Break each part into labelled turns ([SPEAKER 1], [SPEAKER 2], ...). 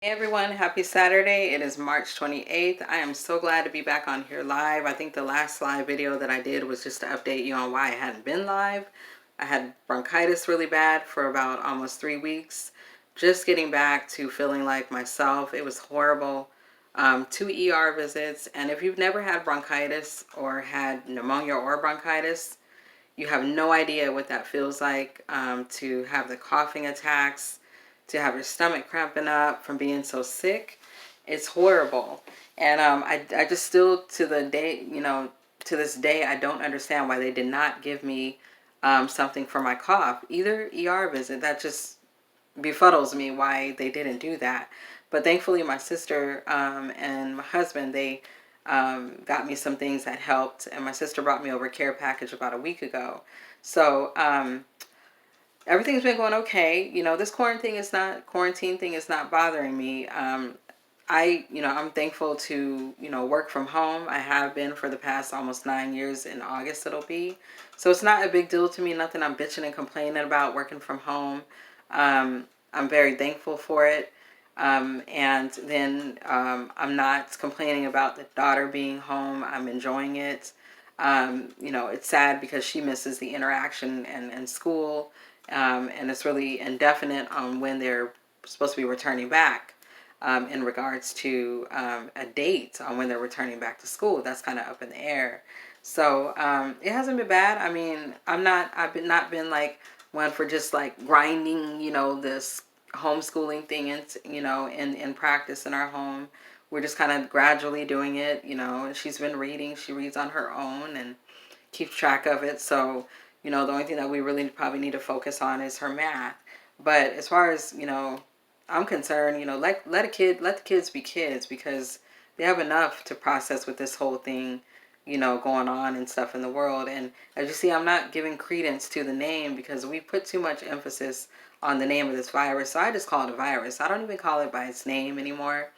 [SPEAKER 1] Hey everyone, happy Saturday. It is March 28th. I am so glad to be back on here live. I think the last live video that I did was just to update you on why I hadn't been live. I had bronchitis really bad for about almost 3 weeks. Just getting back to feeling like myself. It was horrible. 2 ER visits. And if you've never had bronchitis or had pneumonia or bronchitis, you have no idea what that feels like, to have the coughing attacks, to have your stomach cramping up from being so sick. It's horrible. And I just still to the day, to this day, I don't understand why they did not give me something for my cough, either ER visit. That just befuddles me why they didn't do that. But thankfully, my sister and my husband, they got me some things that helped. And my sister brought me over a care package about a week ago. So everything's been going okay. This quarantine thing is not bothering me. I'm thankful to, work from home. I have been for the past almost 9 years. In August it'll be. So it's not a big deal to me, nothing I'm bitching and complaining about working from home. I'm very thankful for it. And then I'm not complaining about the daughter being home. I'm enjoying it. It's sad because she misses the interaction and school. And it's really indefinite on when they're supposed to be returning back, in regards to a date on when they're returning back to school. That's kind of up in the air. So it hasn't been bad. I mean, not been like one for just like grinding, this homeschooling thing and in practice in our home. We're just kind of gradually doing it, and she's been reading. She reads on her own and keeps track of it. So, the only thing that we really probably need to focus on is her math. But as far as, I'm concerned, let the kids be kids, because they have enough to process with this whole thing, going on and stuff in the world. And as you see, I'm not giving credence to the name because we put too much emphasis on the name of this virus. So I just call it a virus. I don't even call it by its name anymore,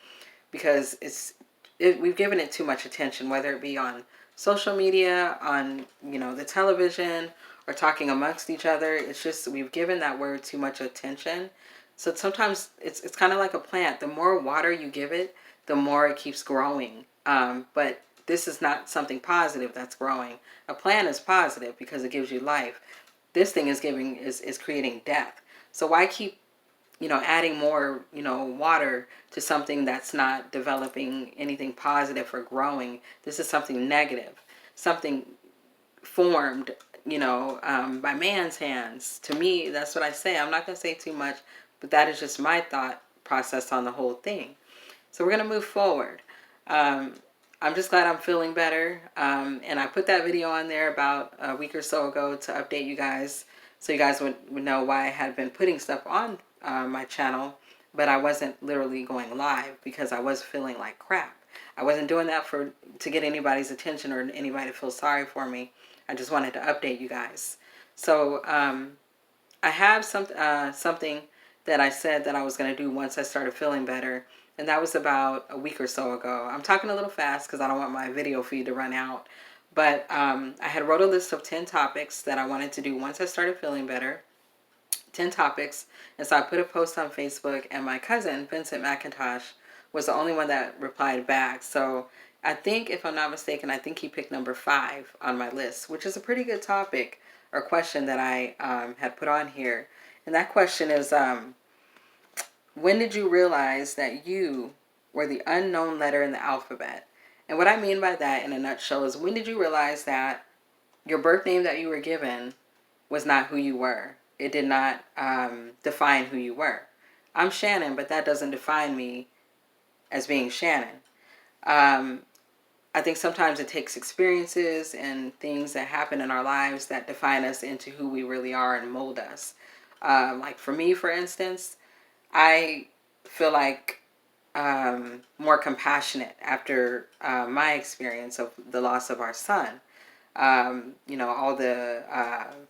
[SPEAKER 1] because we've given it too much attention, whether it be on social media, on the television, or talking amongst each other. It's just we've given that word too much attention. So sometimes it's kind of like a plant. The more water you give it, the more it keeps growing. But this is not something positive that's growing. A plant is positive because it gives you life. This thing is creating death. So why keep adding more, water to something that's not developing anything positive or growing? This is something negative, something formed, by man's hands. To me, that's what I say. I'm not going to say too much, but that is just my thought process on the whole thing. So we're going to move forward. I'm just glad I'm feeling better. And I put that video on there about a week or so ago to update you guys, so you guys would know why I had been putting stuff on my channel, but I wasn't literally going live because I was feeling like crap. I wasn't doing that to get anybody's attention or anybody to feel sorry for me. I just wanted to update you guys. So I have something that I said that I was going to do once I started feeling better, and that was about a week or so ago. I'm talking a little fast because I don't want my video feed to run out. But I had wrote a list of 10 topics that I wanted to do once I started feeling better. 10 topics. And so I put a post on Facebook, and my cousin, Vincent McIntosh, was the only one that replied back. So I think, if I'm not mistaken, I think he picked number 5 on my list, which is a pretty good topic or question that I had put on here. And that question is, when did you realize that you were the unknown letter in the alphabet? And what I mean by that in a nutshell is, when did you realize that your birth name that you were given was not who you were? It did not define who you were. I'm Shannon, but that doesn't define me as being Shannon. I think sometimes it takes experiences and things that happen in our lives that define us into who we really are and mold us. Like for me, for instance, I feel like more compassionate after my experience of the loss of our son. All the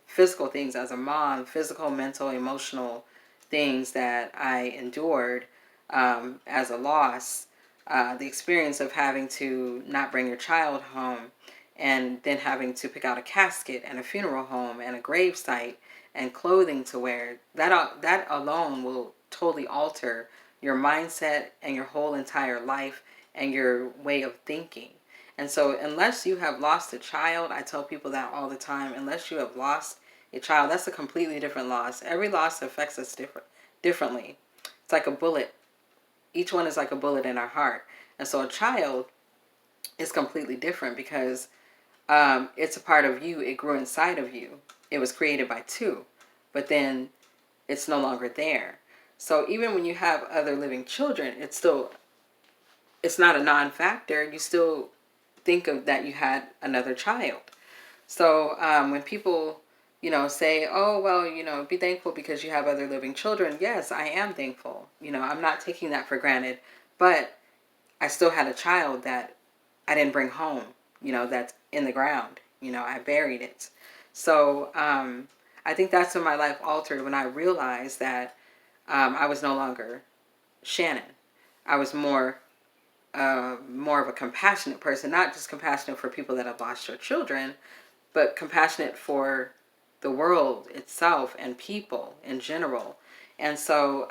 [SPEAKER 1] physical things as a mom, physical, mental, emotional things that I endured as a loss. The experience of having to not bring your child home, and then having to pick out a casket and a funeral home and a grave site and clothing to wear. That alone will totally alter your mindset and your whole entire life and your way of thinking. And so unless you have lost a child, I tell people that all the time, unless you have lost a child, that's a completely different loss. Every loss affects us differently. It's like a bullet. Each one is like a bullet in our heart. And so a child is completely different because it's a part of you. It grew inside of you. It was created by two, but then it's no longer there. So even when you have other living children, it's not a non-factor. You still think of that you had another child. So when people, say, oh, well, be thankful because you have other living children. Yes, I am thankful. I'm not taking that for granted. But I still had a child that I didn't bring home, that's in the ground. I buried it. So I think that's when my life altered, when I realized that I was no longer Shannon. I was more of a compassionate person, not just compassionate for people that have lost their children, but compassionate for the world itself and people in general. And so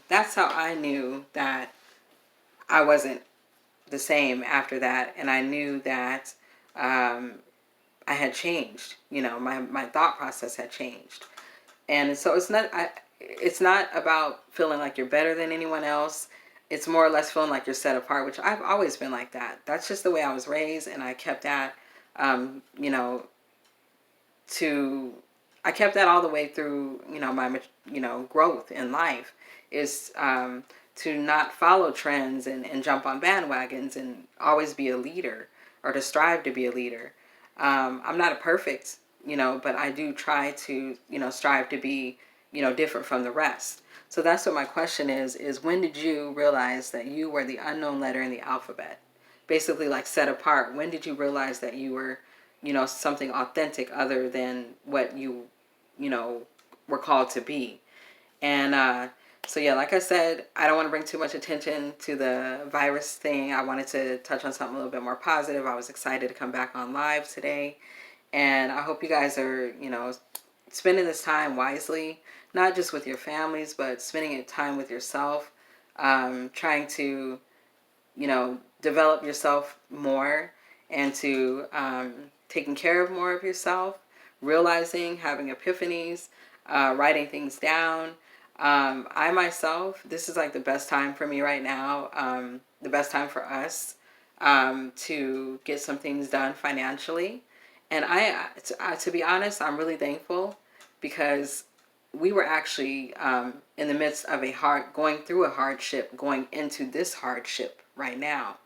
[SPEAKER 1] that's how I knew that I wasn't the same after that. And I knew that I had changed. My thought process had changed. And so it's not about feeling like you're better than anyone else. It's more or less feeling like you're set apart, which I've always been like that. That's just the way I was raised, and I kept that, I kept that all the way through, my, growth in life, is to not follow trends and jump on bandwagons and always be a leader, or to strive to be a leader. I'm not a perfect, but I do try to, strive to be, different from the rest. So that's what my question is when did you realize that you were the unknown letter in the alphabet? Basically, like, set apart. When did you realize that you were, something authentic other than what you, were called to be? And so, yeah, like I said, I don't want to bring too much attention to the virus thing. I wanted to touch on something a little bit more positive. I was excited to come back on live today. And I hope you guys are, spending this time wisely, not just with your families, but spending time with yourself, trying to, develop yourself more, and to taking care of more of yourself, realizing, having epiphanies, writing things down. I myself, this is like the best time for me right now, the best time for us to get some things done financially. And to be honest, I'm really thankful because we were actually in the midst of going through a hardship, going into this hardship right now.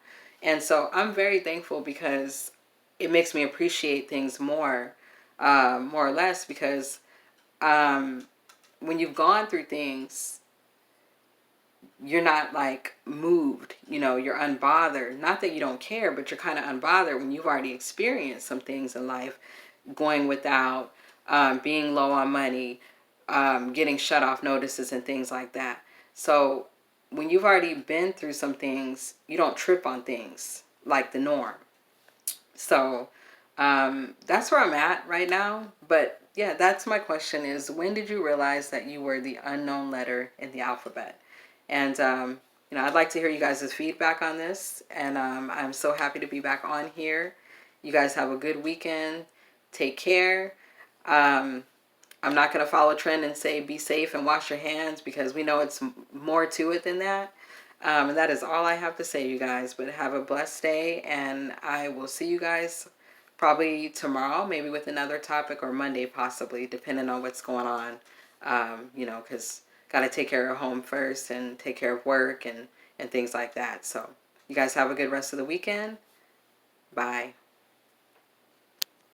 [SPEAKER 1] And so I'm very thankful because it makes me appreciate things more or less, because when you've gone through things, you're not like moved, you're unbothered. Not that you don't care, but you're kind of unbothered when you've already experienced some things in life, going without, being low on money, getting shut off notices and things like that. So when you've already been through some things, you don't trip on things like the norm. So that's where I'm at right now. But yeah, that's my question is, when did you realize that you were the unknown letter in the alphabet? And, I'd like to hear you guys' feedback on this. And I'm so happy to be back on here. You guys have a good weekend. Take care. I'm not going to follow trend and say be safe and wash your hands, because we know it's more to it than that. And that is all I have to say, you guys. But have a blessed day, and I will see you guys probably tomorrow, maybe with another topic, or Monday possibly, depending on what's going on. Because got to take care of home first and take care of work and things like that. So you guys have a good rest of the weekend. Bye.